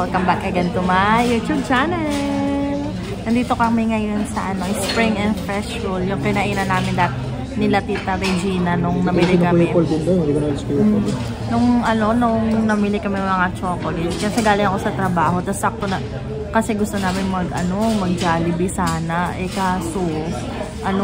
Welcome back again to my YouTube channel. Nandito kami ngayon sa Spring and Fresh Roll. Yung kinainan namin nila Tita Regina nung namili kami. Nung namili kami mga chocolate. Kasi galing ako sa trabaho. Tapos sakto na, kasi gusto namin mag Jollibee sana. Eh kaso, ano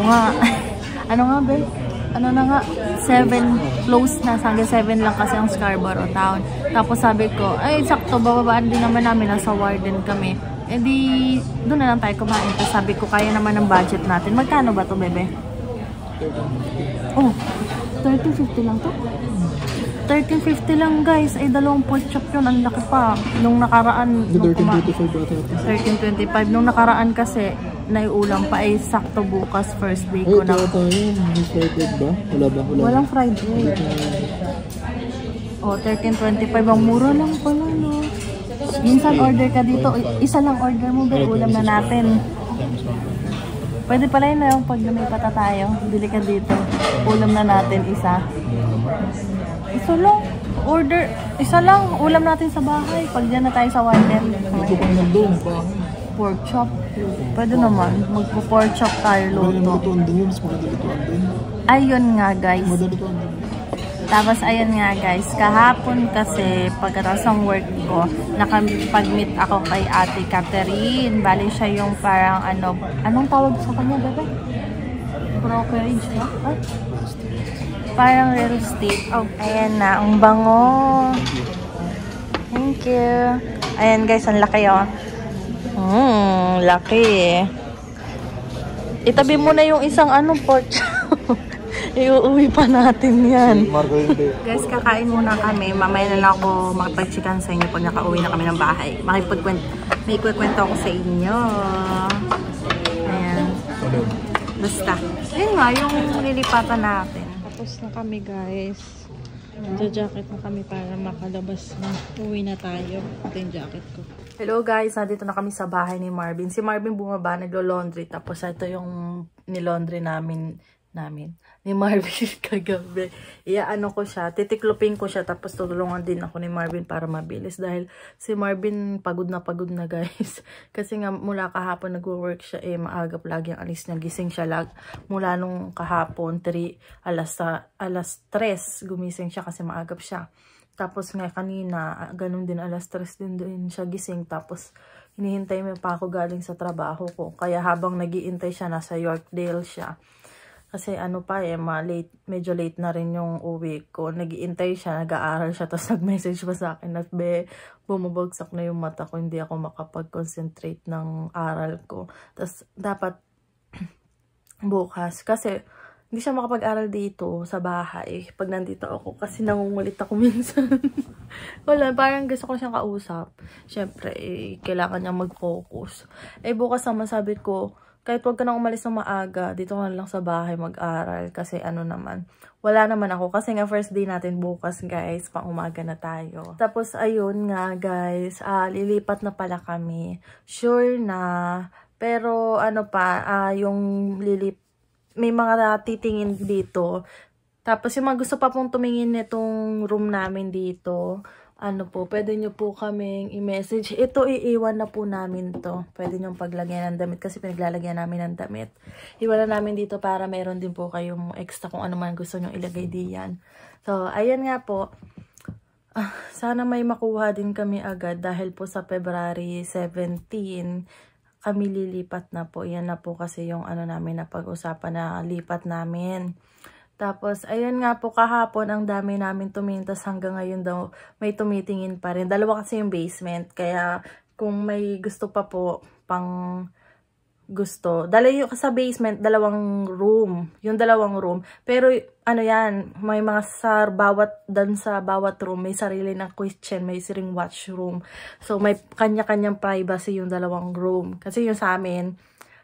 na nga, 7 close na, hanggang 7 lang kasi ang Scarborough Town. Tapos sabi ko, ay sakto, bababaan din naman namin, nasa Warden kami. Eh di, doon na lang tayo kumain. Tapos sabi ko, kaya naman ang budget natin. Magkano ba to, bebe? Oh, 13.50 lang to? 13.50 lang guys. Ay, dalawang pork chop yun. Ang laki pa. Nung nakaraan, 13.25. Nung nakaraan kasi, naiulam pa ay sakto bukas first day ko na. May fried egg ba? Wala ba? Walang fried egg. Oh, 13.25. Ang mura lang pala, no? Minsan order ka dito. Isa lang order mo, ba? Ulam na natin. Pwede pala yun na yung pag may pata tayo. Bili ka dito. Ulam na natin isa. Isa lang. Order. Isa lang. Ulam natin sa bahay. Pag dyan na tayo sa Warden. Pork chop. Pwede naman. Magpo-pork chop tayo luto. Ayun nga guys. Tapos ayun nga guys. Kahapon kasi pagkatapos ng work ko, nakapag-meet ako kay Ate Catherine. Bali siya yung parang anong tawag sa kanya, bebe? Brokerage na? Ah? Parang real estate. Oh, ayan na. Ang bango. Thank you. Ayan guys, ang laki oh. Laki. Itabi mo na yung isang pork chop. Iuuwi pa natin yan. Guys, kakain muna kami. Mamaya na lang ako makapag-chikan sa inyo pag nakauwi na kami ng bahay. May kwento ako sa inyo. Ayan. Basta. Yun nga, yung nilipatan natin. Tapos na kami guys. Nagja-jacket na kami para makalabas na. Uwi na tayo. Ito yung jacket ko. Hello guys, nandito na kami sa bahay ni Marvin. Si Marvin bumaba, naglo-laundry. Tapos ito yung nilondry namin ni Marvin kagabi. Ko siya, titiklopin ko siya. Tapos tutulungan din ako ni Marvin para mabilis. Dahil si Marvin pagod na guys. Kasi nga mula kahapon nag-work siya maaga lagi ang alis niya. Gising siya mula nung kahapon alas 3 gumising siya kasi maagap siya. Tapos nga kanina, ganun din alas 3 din siya gising. Tapos hinihintay mo pa ako galing sa trabaho ko. Kaya habang nag-iintay siya, nasa Yorkdale siya. Kasi medyo late na rin yung uwi ko. Nag-iintay siya, nag-aaral siya. Tapos nag-message pa sa akin na bumabagsak na yung mata ko. Hindi ako makapag-concentrate ng aral ko. Tapos dapat bukas. Kasi hindi siya makapag-aral dito sa bahay pag nandito ako kasi nangungulit ako minsan. Wala, parang gusto ko siyang kausap. Siyempre, kailangan niya mag-focus. Bukas naman sabi ko, kahit wag ka na umalis ng maaga, dito ka na lang sa bahay mag-aral. Kasi wala naman ako. Kasi nga first day natin bukas guys, pang umaga na tayo. Tapos ayun nga guys, lilipat na pala kami. Sure na, pero yung may mga titingin dito. Tapos yung mga gusto pa pong tumingin nitong room namin dito, pwede nyo po kaming i-message. Ito, iiwan na po namin to. Pwede nyo paglagyan ng damit kasi pinaglalagyan namin ng damit. Iwan na namin dito para meron din po kayong extra kung ano man gusto nyo ilagay diyan. So, ayan nga po. Sana may makuha din kami agad dahil po sa February 17, kami lilipat na po. Yan na po kasi yung namin na pag-usapan na lipat namin. Tapos, ayun nga po, kahapon ang dami namin tumingin. Tapos hanggang ngayon daw may tumitingin pa rin. Dalawa kasi yung basement. Kaya kung may gusto pa po, sa basement, dalawang room. Yung dalawang room. Pero yan, may mga sa bawat room, may sarili ng kitchen, may siring washroom. So, may kanya-kanyang privacy yung dalawang room. Kasi yung sa amin,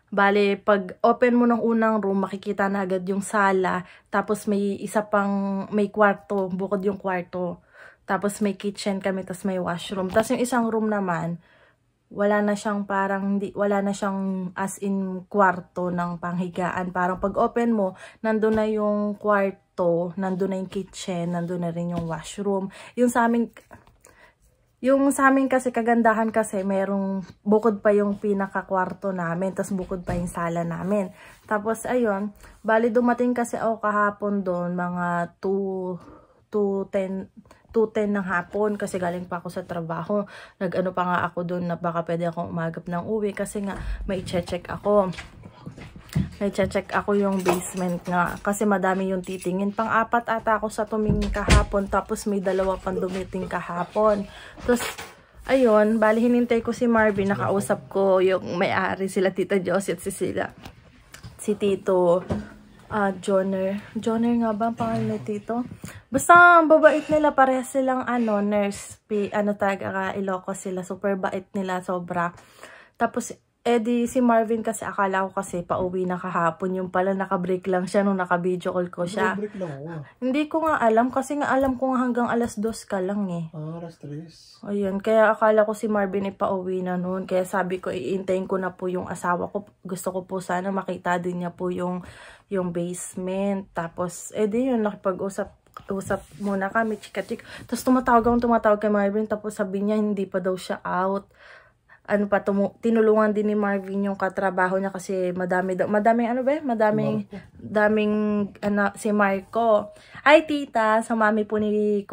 bale, pag open mo ng unang room, makikita na agad yung sala. Tapos may may kwarto, bukod yung kwarto. Tapos may kitchen kami, tapos may washroom. Tapos yung isang room naman, wala na siyang as in kwarto ng panghigaan. Parang pag open mo, nandun na yung kwarto, nandun na yung kitchen, nandun na rin yung washroom. Yung sa amin, Yung sa amin kasi, kagandahan kasi, merong bukod pa yung pinaka-kwarto namin, tapos bukod pa yung sala namin. Tapos, ayun, bali dumating kasi ako kahapon doon, mga 2:10 ng hapon, kasi galing pa ako sa trabaho. Nag-ano pa nga ako doon na baka pwede akong umagap ng uwi, kasi nga, may check ako. Nag-check ako yung basement nga, kasi madami yung titingin. Pang-apat ata ako sa tumingin kahapon, tapos may 2 pang dumiting kahapon. Tapos, ayun, bali hinintay ko si Marvin, nakausap ko yung may-ari, sila Tita Josie at si Tito Joner nga ba ang pangalan ni Tito? Basta babait nila, parehas silang nurse, talaga Ilocos sila, super bait nila, sobra. Tapos, di si Marvin kasi akala ko kasi pauwi na kahapon. Yung pala nakabreak lang siya nung naka-video call ko siya. Break lang ako. Hindi ko nga alam kasi nga alam ko nga hanggang alas 2 ka lang eh. Alas 3. Ayun, kaya akala ko si Marvin pauwi na noon. Kaya sabi ko, iintayin ko na po yung asawa ko. Gusto ko po sana makita din niya po yung basement. Tapos, di yun, nakipag-usap muna kami, chika-chika. Tapos tumatawag kay Marvin. Tapos sabi niya, hindi pa daw siya out. Tinulungan din ni Marvin yung katrabaho niya kasi daming si Marco. Ay tita, sa mami po ni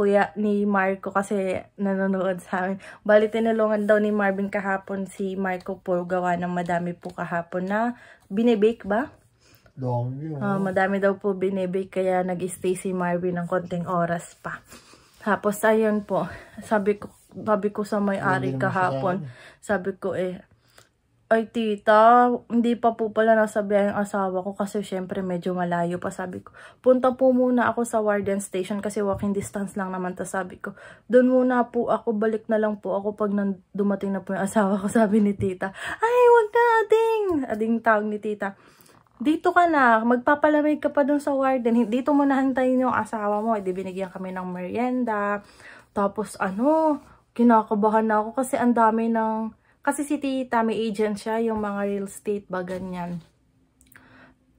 Marco kasi nanonood sa amin. Bali tinulungan daw ni Marvin kahapon si Marco po gawa ng madami po kahapon na binibake ba? Madami daw po binibake kaya nag-stay si Marvin ng konting oras pa. Tapos ayun po, sabi ko sa may-ari kahapon, sabi ko ay tita, hindi pa po pala nasabihan yung asawa ko kasi syempre medyo malayo pa. Sabi ko, punta po muna ako sa Warden Station kasi walking distance lang naman. Ta sabi ko, doon muna po ako, balik na lang po ako pag dumating na po yung asawa ko. Sabi ni tita, ay wag na ading tawag ni tita. Dito ka na, magpapalamig ka pa dun sa warden. Dito mo na hantayin yung asawa mo. Di binigyan kami ng merienda. Tapos kinakabahan na ako kasi ang dami kasi si tita may agent siya, yung mga real estate ba ganyan.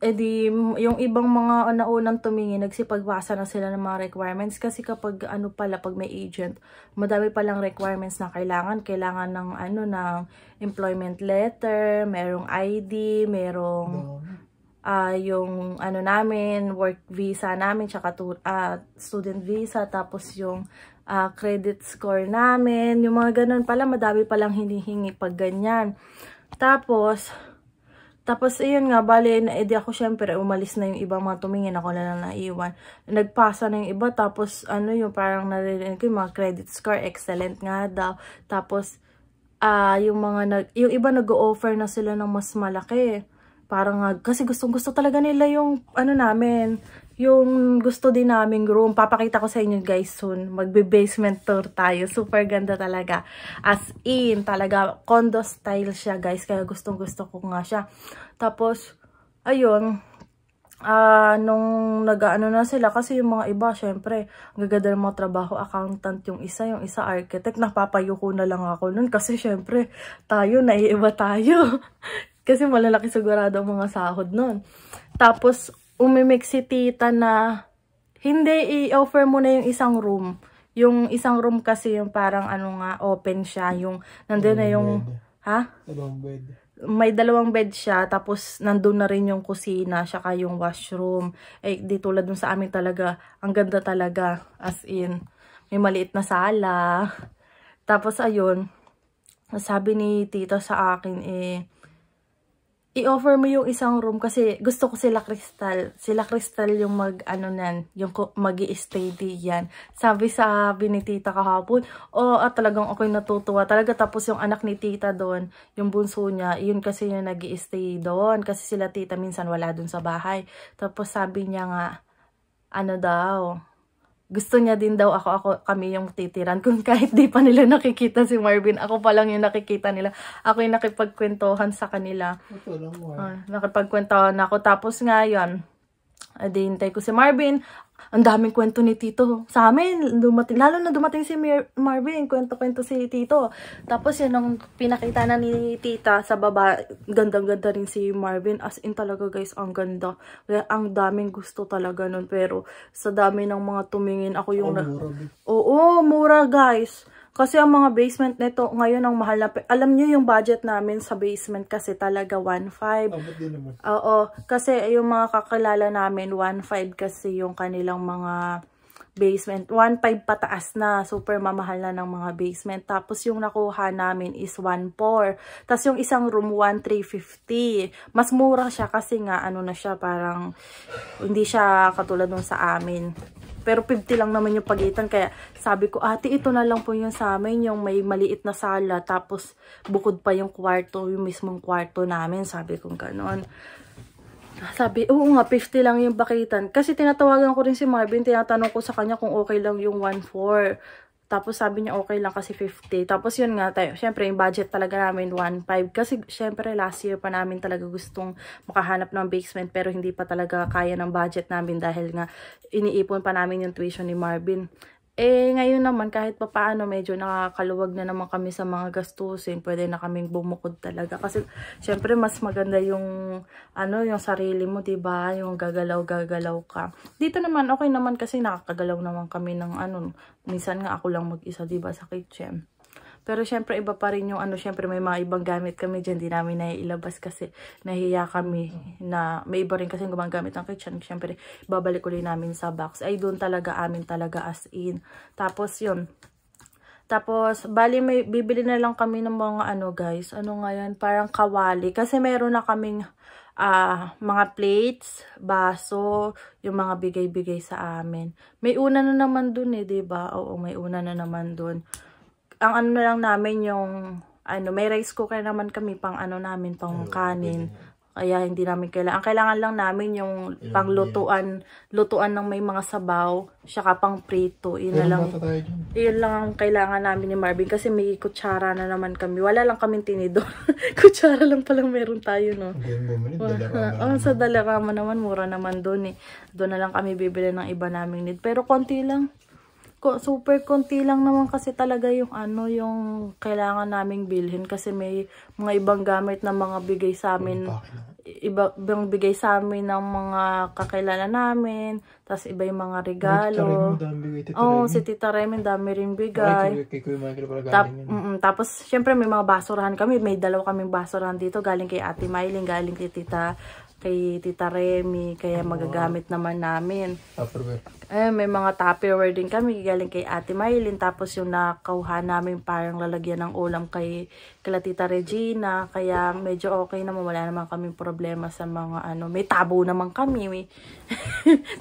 Yung ibang mga naunang tumingin, nagsipagbasa na sila ng mga requirements kasi kapag pag may agent, madami palang requirements na kailangan ng ng employment letter, merong ID, merong yung namin, work visa namin, tsaka student visa, tapos yung credit score namin, yung mga ganun pala, madami palang hinihingi pag ganyan. Tapos ayun nga, bali, ako syempre, umalis na yung ibang mga tumingin, ako na lang naiwan. Nagpasa na yung iba, tapos yung parang narinig ko, yung mga credit score, excellent nga daw. Tapos, yung iba nag-o-offer na sila ng mas malaki. Parang kasi gusto talaga nila yung namin, yung gusto din naming room. Papakita ko sa inyo guys soon. Magbe-basement tour tayo. Super ganda talaga. As in, talaga condo style siya guys. Kaya gustong gusto ko nga siya. Tapos, ayun, nung nag-ano na sila, kasi yung mga iba, syempre, ang gaganda ng mga trabaho, accountant yung isa architect, napapayuko na lang ako nun, kasi syempre, naiiba tayo. Kasi malalaki sigurado ang mga sahod nun. Tapos, umimik si tita na, hindi, i-offer mo na yung isang room. Yung isang room kasi yung parang open siya, yung, nandun na yung, Dalawang bed. May 2 bed siya, tapos nandun na rin yung kusina, saka yung washroom. Di tulad dun sa amin talaga, ang ganda talaga, as in, may maliit na sala. Tapos ayun, sabi ni tita sa akin, i-offer mo yung isang room kasi gusto ko sila Crystal yung yung mag-i-stay diyan. Sabi ni tita kahapon, talagang ako'y natutuwa talaga. Tapos yung anak ni tita doon, yung bunso niya, yun kasi yung nag-i-stay doon kasi sila tita minsan wala doon sa bahay. Tapos sabi niya nga, daw, gusto niya din daw kami yung titiran. Kung kahit di pa nila nakikita si Marvin, ako pa lang yung nakikita nila. Ako yung nakipagkwentuhan sa kanila. Ito lang, nakipagkwentuhan ako. Tapos ngayon, hintay ko si Marvin. Ang daming kwento ni Tito sa amin. Lalo na dumating si Marvin, kwento-kwento si Tito. Tapos yun, nung pinakita na ni Tita sa baba, gandang-ganda rin si Marvin. As in talaga guys, ang ganda. Kaya ang daming gusto talaga nun. Pero sa dami ng mga tumingin, ako yung... mura. Oo, mura guys. Kasi ang mga basement nito ngayon ang mahal na. Alam nyo yung budget namin sa basement kasi talaga 1.5. Oo, kasi yung mga kakilala namin 1.5 kasi yung kanilang mga basement. 1.5 pataas na. Super mamahal na ng mga basement. Tapos yung nakuha namin is 1.4. Tapos yung isang room 1.350. Mas mura siya kasi nga ano na siya parang hindi siya katulad nung sa amin. Pero 50 lang naman yung pagitan. Kaya sabi ko, ate, ito na lang po yung sa amin. Yung may maliit na sala. Tapos bukod pa yung kwarto. Yung mismong kwarto namin. Sabi ko gano'n. Sabi, oo nga, 50 lang yung pagitan. Kasi tinatawagan ko rin si Marvin. Tinatanong ko sa kanya kung okay lang yung 1.4. Tapos sabi niya okay lang kasi 50. Tapos yun nga tayo. Syempre yung budget talaga namin 1.5. Kasi syempre last year pa namin talaga gustong makahanap ng basement. Pero hindi pa talaga kaya ng budget namin dahil nga iniipon pa namin yung tuition ni Marvin. Ngayon naman kahit pa paano medyo nakakaluwag na naman kami sa mga gastusin. Pwede na kaming bumukod talaga. Kasi syempre mas maganda yung yung sarili mo, 'di ba? Yung gagalaw-gagalaw ka. Dito naman okay naman kasi nakakagalaw naman kami ng minsan nga ako lang mag-isa, 'di ba, sa kitchen. Pero syempre iba pa rin yung syempre may mga ibang gamit kami dyan, di namin naiilabas kasi nahiya kami na may iba rin kasi gumagamit ng kitchen. Syempre babalik ulit namin sa box. Ay doon talaga amin talaga as in. Tapos yun. Tapos bali may bibili na lang kami ng mga guys. Ano nga yan? Parang kawali. Kasi meron na kaming mga plates, baso, yung mga bigay-bigay sa amin. May una na naman dun di ba? Oo, may una na naman dun. Ang lang namin yung may rice cooker naman kami pang namin pang kanin. Kaya hindi namin kailangan. Ang kailangan lang namin yung panglutuan ng may mga sabaw, saka pang prito. Yun lang ang kailangan namin ni Marvin kasi may kutsara na naman kami. Wala lang kaming tinidor. Kutsara lang palang meron tayo, no. Sa Dalarama naman mura naman doon Doon na lang kami bibili ng iba naming need. Pero konti lang. Super konti lang naman kasi talaga yung yung kailangan naming bilhin kasi may mga ibang gamit na mga bigay sa amin, ibang bigay sa amin ng mga kakilala namin, tapos iba yung mga regalo. Si Tita Remy dami rin bigay. Tapos syempre may mga basurahan kami, may dalawa kaming basurahan dito galing kay Ate Mylene, galing kay Tita Remy, kaya magagamit naman namin. May mga Tupperware din kami galing kay Ate Mylene. Tapos yung nakuha namin parang lalagyan ng ulam kay Tita Regina. Kaya medyo okay naman. Wala naman kaming problema sa mga may tabo naman kami.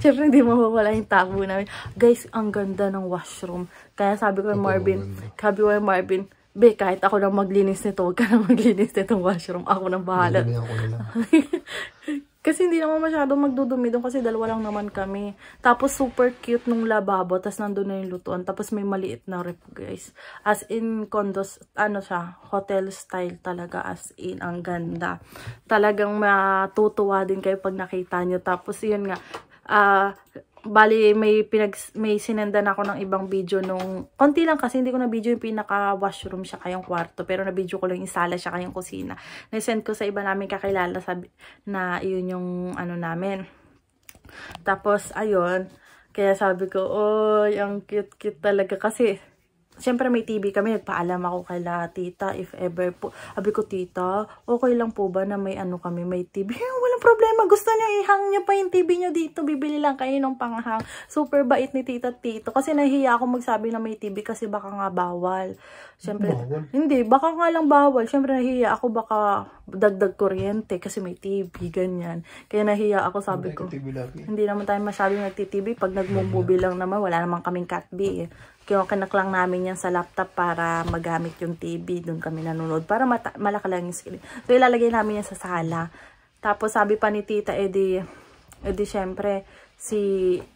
Siyempre hindi mawawala yung tabo namin. Guys, ang ganda ng washroom. Kaya sabi ko Marvin, be, kahit ako nang maglinis nito, huwag ka nang maglinis nitong washroom. Ako nang bahala. Kasi hindi naman masyadong magdudumi doon kasi dalawa lang naman kami. Tapos super cute nung lababo. Tapos nandun na yung lutuan. Tapos may maliit na rep, guys. As in condos, siya, hotel style talaga. As in, ang ganda. Talagang matutuwa din kayo pag nakita nyo. Tapos yun nga, bali may sinendan ako ng ibang video nung konti lang kasi hindi ko na video yung pinaka washroom siya kayong kwarto, pero na video ko lang yung sala siya kayong kusina. Na-send ko sa iba namin kakilala na yun yung namin. Tapos ayun, kaya sabi ko ang cute talaga kasi siyempre may TV kami, nagpaalam ako kay tita if ever po. Sabi ko, tita, okay lang po ba na may kami, may TV? Walang problema, gusto nyo ihang nyo pa yung TV nyo dito, bibili lang kayo ng panghang. Super bait ni tita Tito. Kasi nahihiya ako magsabi na may TV kasi baka nga bawal. Siyempre, hindi, baka nga lang bawal. Siyempre nahihiya ako baka dagdag kuryente kasi may TV, ganyan. Kaya nahihiya ako, sabi ko. Hindi naman tayo masyadong nagti-TV. Pag nag-movie lang naman, wala namang kaming cat B Kaya kinak lang namin yan sa laptop para magamit yung TV. Doon kami nanonood. Para malaki lang yung screen. So, ilalagay namin yan sa sala. Tapos, sabi pa ni tita, edi syempre,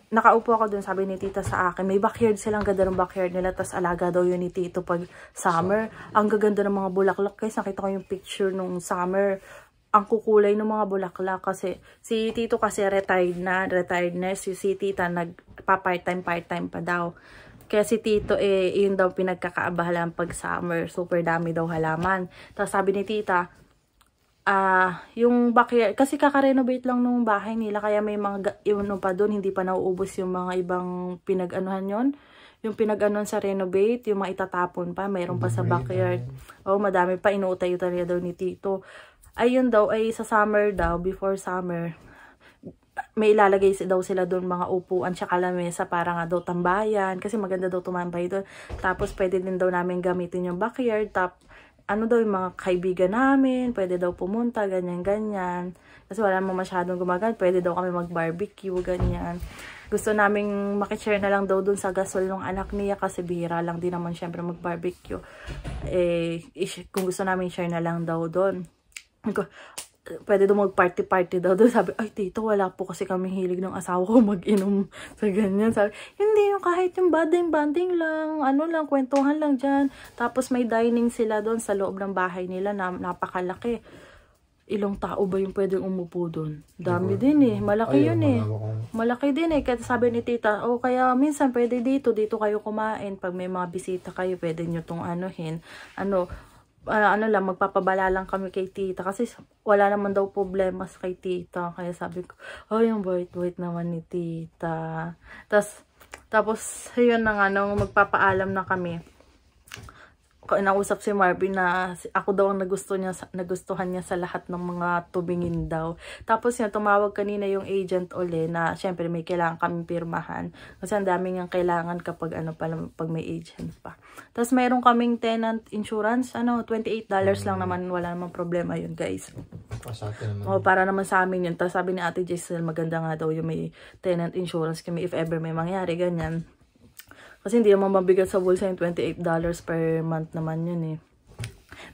nakaupo ako doon, sabi ni tita sa akin, may backyard silang, ganda ng backyard nila. Tapos, alaga daw yun ni tito pag summer. Ang gaganda ng mga bulaklak. Guys, nakita ko yung picture nung summer. Ang kukulay ng mga bulaklak kasi si tito kasi retired na. Si tita nagpa-part-time pa daw. Kaya si tito yun daw pinagkakaabahalan pag summer. Super dami daw halaman. Tapos sabi ni tita, yung backyard, kasi kaka-renovate lang nung bahay nila. Kaya may mga pa doon, hindi pa nauubos yung mga ibang pinag-anuhan yon. yung pinag-anon sa renovate, yung mga itatapon pa, mayroon pa sa backyard. Oh, madami pa, inuutay-utay niya daw ni Tito. Ayun daw, ay sa summer daw, before summer, may ilalagay daw sila doon mga upuan tsaka lamesa para nga daw tambayan. Kasi maganda daw tumambay doon. Tapos pwede din daw namin gamitin yung backyard. Ano daw yung mga kaibigan namin, pwede daw pumunta, ganyan-ganyan. Kasi wala naman masyadong gumagamit, pwede daw kami mag-barbecue, ganyan. Gusto naming makishare na lang daw dun sa gasol ng anak niya kasi bihira lang din naman syempre mag-barbecue. Kung gusto namin share na lang daw dun. Pwede daw mag-party-party daw. Sabi, ay tito, wala po kasi kami hilig ng asawa ko mag-inom sa ganyan. Sabi, hindi yung kahit yung banding lang, ano lang, kwentuhan lang dyan. Tapos may dining sila doon sa loob ng bahay nila na napakalaki. Ilang tao ba yung pwedeng umupo doon? Dami din eh. Malaki yun eh. Malaki din eh. Kaya sabi ni tita, kaya minsan pwede dito kayo kumain. Pag may mga bisita kayo, pwede nyo tong anuhin. Magpapabala lang kami kay tita. Kasi wala naman daw problema kay tita. Kaya sabi ko, yung bait-bait naman ni tita. Tapos yun na nga, magpapaalam na kami. Nausap si Marvin na ako daw ang nagustuhan niya sa lahat ng mga tubingin daw. Tapos yun, tumawag kanina yung agent uli na syempre may kailangan kami pirmahan. Kasi ang daming ang kailangan kapag pag may agent pa. Tapos mayroon kaming tenant insurance, $28 lang naman, wala namang problema yun guys. Para naman sa amin yun. Tapos sabi ni Ate Giselle, maganda nga daw yung may tenant insurance kami if ever may mangyari, ganyan. Kasi hindi naman mabigat sa bulsa yung $28 per month naman yun eh.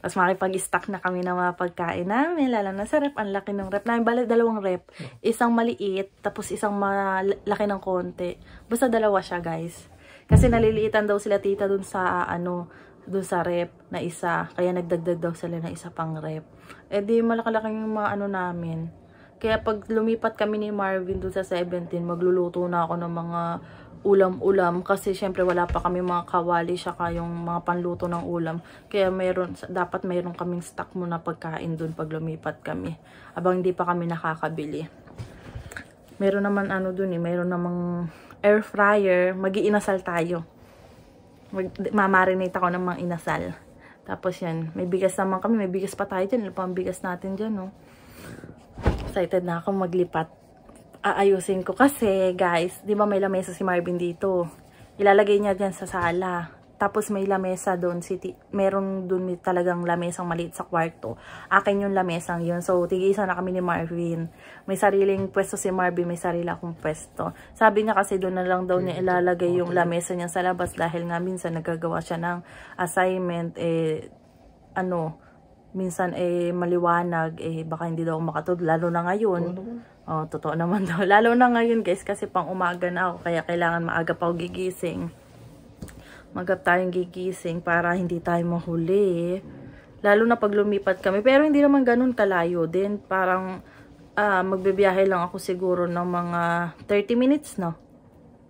Tapos makipag-stock na kami ng mga pagkain namin, lalo na sa rep. Ang laki ng rep namin. Bale, 2 rep. Isang maliit, tapos isang malaki ng konti. Basta 2 siya guys. Kasi naliliitan daw sila tita dun sa rep na isa. Kaya nagdagdag daw sila na isa pang rep. Di malaki-laki yung mga namin. Kaya pag lumipat kami ni Marvin dun sa 17, magluluto na ako ng mga ulam-ulam kasi syempre wala pa kami mga kawali saka yung mga panluto ng ulam. Kaya dapat mayroon kaming stock muna pagkain dun pag lumipat kami. Abang hindi pa kami nakakabili. Meron naman dun mayroon namang air fryer. Mag-iinasal tayo. Mamarinate ako ng mga inasal. Tapos yan, may bigas naman kami. May bigas pa tayo dyan. Ano pa ang bigas natin dyan, no? Excited na ako maglipat. Aayusin ko kasi guys, di ba may lamesa si Marvin dito, ilalagay niya dyan sa sala, tapos may lamesa doon, meron doon talagang lamesang maliit sa kwarto, akin yung lamesang yun, so tig-isa na kami ni Marvin, may sariling pwesto si Marvin, may sarili akong pwesto. Sabi niya kasi doon na lang daw niya ilalagay yung lamesa niya sa labas dahil nga minsan nagagawa siya ng assignment, minsan maliwanag, baka hindi daw makatulog, lalo na ngayon. Totoo naman daw. Lalo na ngayon guys, kasi pang umaga na ako, kaya kailangan maaga pa ako gigising. Magap tayong gigising para hindi tayo mahuli. Lalo na pag lumipat kami. Pero hindi naman ganun kalayo din. Parang magbibiyahe lang ako siguro ng mga 30 minutes, no?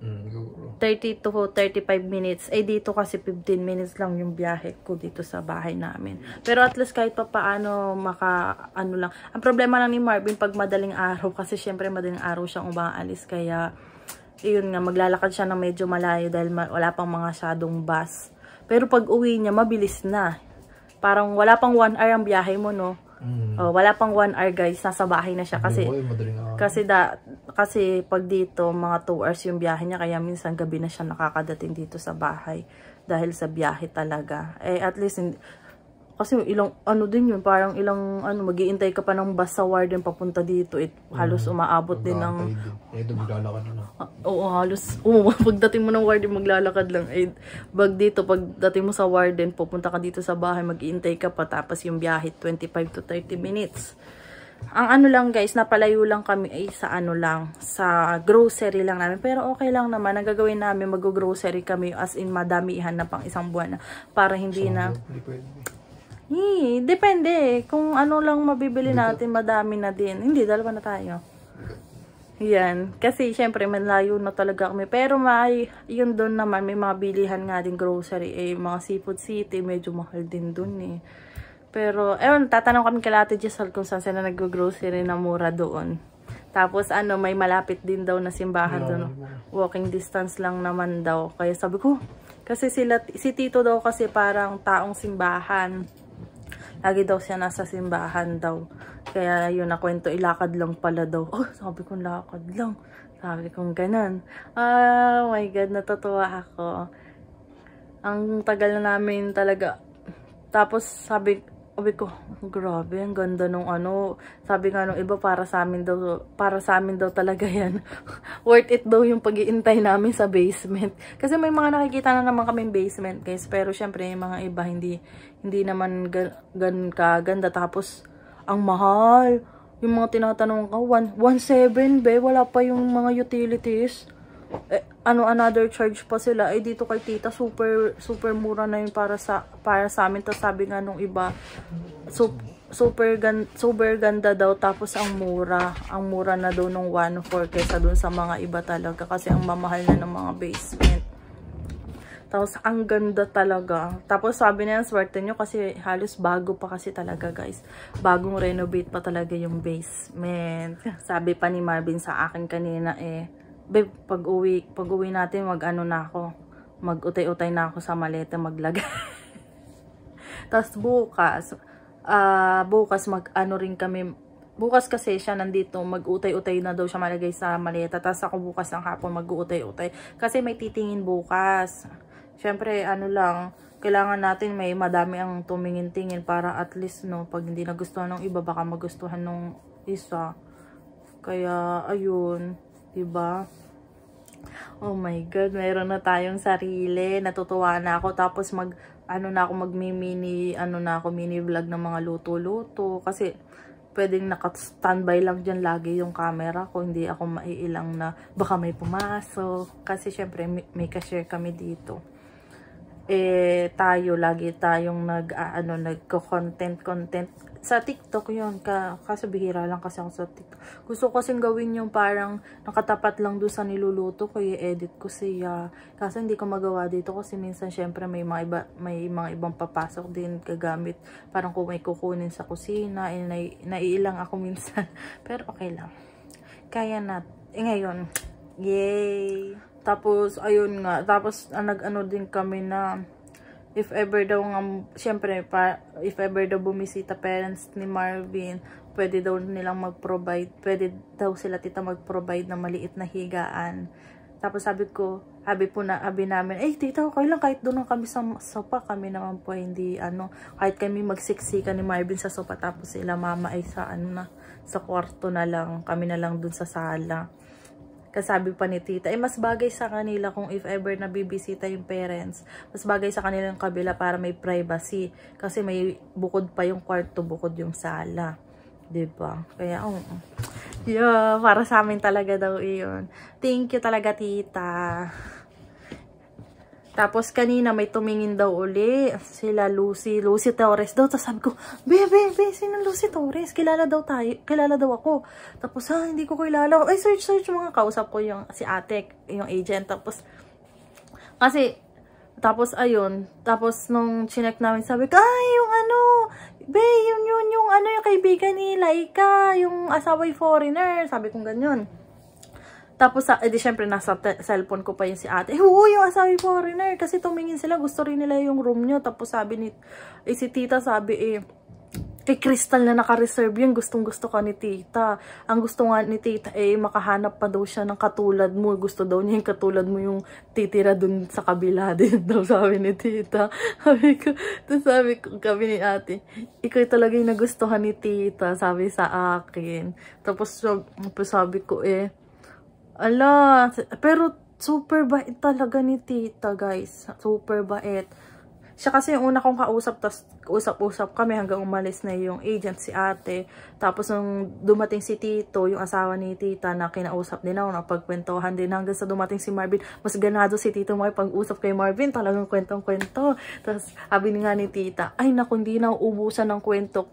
30 to 35 minutes. Dito kasi 15 minutes lang yung biyahe ko dito sa bahay namin. Pero at least kahit pa paano lang. Ang problema lang ni Marvin pag madaling araw kasi syempre madaling araw siyang umaalis. Kaya yun nga, maglalakad siya ng medyo malayo dahil wala pang mga shadow bus. Pero pag uwi niya, mabilis na. Parang wala pang 1 hour ang biyahe mo, no? Wala pang 1 hour guys, nasa bahay na siya kasi pag dito mga 2 hours yung biyahe niya, kaya minsan gabi na siya nakakadating dito sa bahay dahil sa biyahe talaga. At least kasi ilang din yun, parang ilang mag-iintay ka pa ng bus sa Warden papunta dito, halos umaabot din ng maglalakad na. Halos pagdating mo ng Warden maglalakad lang. Pagdating mo sa Warden pupunta ka dito sa bahay, mag-iintay ka pa, tapos yung biyahe 25 to 30 minutes. Ang lang guys, napalayo lang kami sa sa grocery lang namin. Pero okay lang naman, ang gagawin namin, mag-grocery kami as in madamihan na pang isang buwan na para hindi na. Depende. Kung lang mabibili natin, madami na din. Hindi, 2 na tayo. Yan. Kasi, syempre, malayo na talaga kami. Pero, yun doon naman, may mga bilihan nga din grocery. Mga Seafood City, medyo mahal din doon Pero, tatanong kami kay Ate Giselle kung saan sila nag-grocery na mura doon. Tapos may malapit din daw na simbahan doon. Walking distance lang naman daw. Kaya sabi ko, kasi si Tito daw kasi parang taong simbahan. Lagi daw siya nasa simbahan daw. Kaya yun nakwento, ilakad lang pala daw. Oh, sabi ko lakad lang. Sabi ko ganun. Oh my God, natutuwa ako. Ang tagal na namin talaga. Tapos sabi ko, grabe, ang ganda nung sabi nga nung iba, para sa amin daw talaga yan. Worth it daw yung pag-iintay namin sa basement. Kasi may mga nakikita na naman kaming basement, guys. Pero syempre, yung mga iba, hindi naman gan kaganda. Tapos, ang mahal. Yung mga tinatanong ko, 1.7 be, wala pa yung mga utilities. Another charge pa sila. Dito kay tita, super mura na yun para sa amin. Tapos sabi nga nung iba, super ganda daw. Tapos ang mura na daw nung 1.4 kaysa dun sa mga iba talaga. Kasi ang mamahal na ng mga basement. Tapos ang ganda talaga. Tapos sabi niya, swerte nyo kasi halos bago pa kasi talaga, guys. Bagong renovate pa talaga yung basement. Sabi pa ni Marvin sa akin kanina babe, pag uwi natin, mag-utay-utay na ako sa maleta, maglagay. Tapos bukas rin kami. Bukas kasi siya nandito, mag-utay-utay na daw siya malagay sa maleta. Tapos ako bukas ng hapon mag-utay-utay. Kasi may titingin bukas. Siyempre, kailangan natin may madami ang tumingin-tingin para at least, pag hindi nagustuhan ng iba, baka magustuhan ng isa. Kaya, ayun. Diba? Oh my God, mayroon na tayong sarili. Natutuwa na ako. Tapos mini vlog ng mga luto-luto. Kasi pwedeng naka-standby lang dyan lagi yung camera ko. Hindi ako maiilang na baka may pumasok. Kasi syempre may ka-share kami dito. Lagi tayong nagko-content sa TikTok yun. Kaso bihira lang kasi ako sa TikTok. Gusto ko kasing gawin yung parang nakatapat lang doon sa niluluto ko, i-edit ko siya. Kaso hindi ko magawa dito kasi minsan syempre may mga ibang papasok din kagamit. Parang kung may kukunin sa kusina, naiilang ako minsan. Pero okay lang. Kaya ngayon, yay! Tapos, ayun nga. Tapos, din kami na if ever daw bumisita parents ni Marvin, pwede daw sila tita mag-provide ng maliit na higaan. Tapos sabi namin, tita, okay lang kahit doon kami sa sopa, kami naman po hindi kahit kami magsiksikan ni Marvin sa sopa, tapos sila mama ay sa kwarto na lang, kami na lang doon sa sala. Kasi sabi pa ni tita, mas bagay sa kanila kung if ever na bibisita yung parents, mas bagay sa kanila yung kabila para may privacy. Kasi may bukod pa yung kwarto, bukod yung sala. Diba? Kaya, yeah, para sa amin talaga daw iyon. Thank you talaga, tita. Tapos kanina may tumingin daw uli. Sila Lucy Torres daw. Tapos sabi ko, Bebe, sino Lucy Torres? Kilala daw ako. Tapos hindi ko kilala. Ay, search mga kausap ko si ate, yung agent. Tapos ayun. Tapos nung chinek namin, sabi ko, yung yung kaibigan ni Laika, yung asawa yung foreigner. Sabi kong ganyan. Tapos, syempre, nasa cellphone ko pa yung si ate. Yung asawi foreigner. Kasi tumingin sila, gusto rin nila yung room nyo. Tapos sabi si tita, sabi kay Crystal na naka-reserve yun. Gustong-gusto ka ni tita. Ang gusto nga ni tita, makahanap pa daw siya ng katulad mo. Gusto daw niya yung katulad mo yung titira dun sa kabila din daw, sabi ni tita. Sabi ko, kami ni ate, ikaw talaga yung nagustuhan ni tita, sabi sa akin. Tapos sabi ko, pero super bait talaga ni tita, guys. Super bait. Siya kasi yung una kong kausap, tapos usap-usap kami hanggang umalis na yung agent, si ate. Tapos nung dumating si Tito, yung asawa ni tita, na kinausap din ako, napagkwentuhan din hanggang sa dumating si Marvin. Mas ganado si Tito makipag-usap kay Marvin, talagang kwentong-kwento. Tapos sabi nga ni tita, ay naku, hindi na uubusan ng kwento.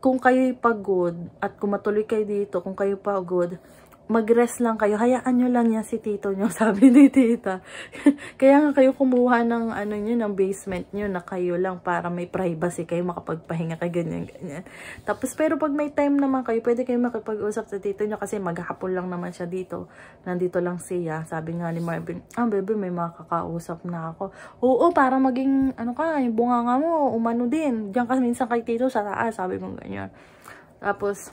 Kung kayo'y pagod, at kung matuloy kayo dito, kung kayo pagod, mag-rest lang kayo. Hayaan nyo lang yan si tito nyo, sabi ni tita. Kaya nga kayo kumuha ng ano nyo, ng basement nyo na kayo lang para may privacy kayo, makapagpahinga kayo, ganyan. Tapos pero pag may time naman kayo, pwede kayo makipag-usap sa tito nyo kasi maghapon lang naman siya dito. Nandito lang siya. Sabi nga ni Marvin, baby, may makakausap na ako. Oo, para maging, ano ka, yung bunganga mo, umano din. Diyan ka minsan kay tito sa taas, sabi ko ganyan. Tapos,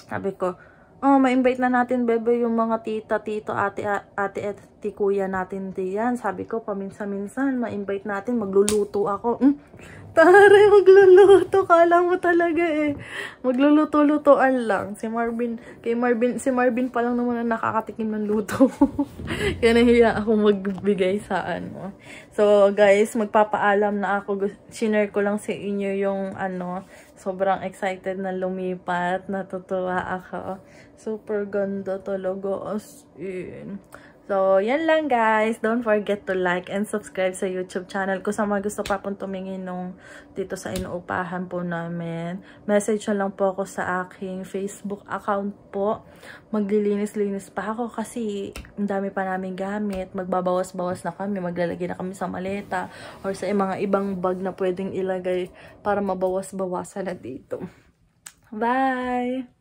sabi ko, ma-invite na natin, bebe, yung mga tita, tito, ate at kuya natin diyan. Sabi ko, paminsan-minsan, ma-invite natin, magluluto ako. Tare, magluluto. Kala mo talaga eh. Magluluto-lutoan lang. Si Marvin pa lang naman ang nakakatikim ng luto. Kaya nahiya ako magbigay sa ano. So, guys, magpapaalam na ako. Shinare ko lang sa inyo yung ano, sobrang excited na lumipat. Natutuwa ako. Super ganda talaga as in. So, yan lang guys. Don't forget to like and subscribe sa YouTube channel ko. Sa mga gusto pa pong tumingin nung dito sa inuupahan po namin. Message na lang po ako sa aking Facebook account po. Maglilinis-linis pa ako kasi ang dami pa namin gamit. Magbabawas-bawas na kami. Maglalagay na kami sa maleta or sa mga ibang bag na pwedeng ilagay para mabawas-bawasan na dito. Bye!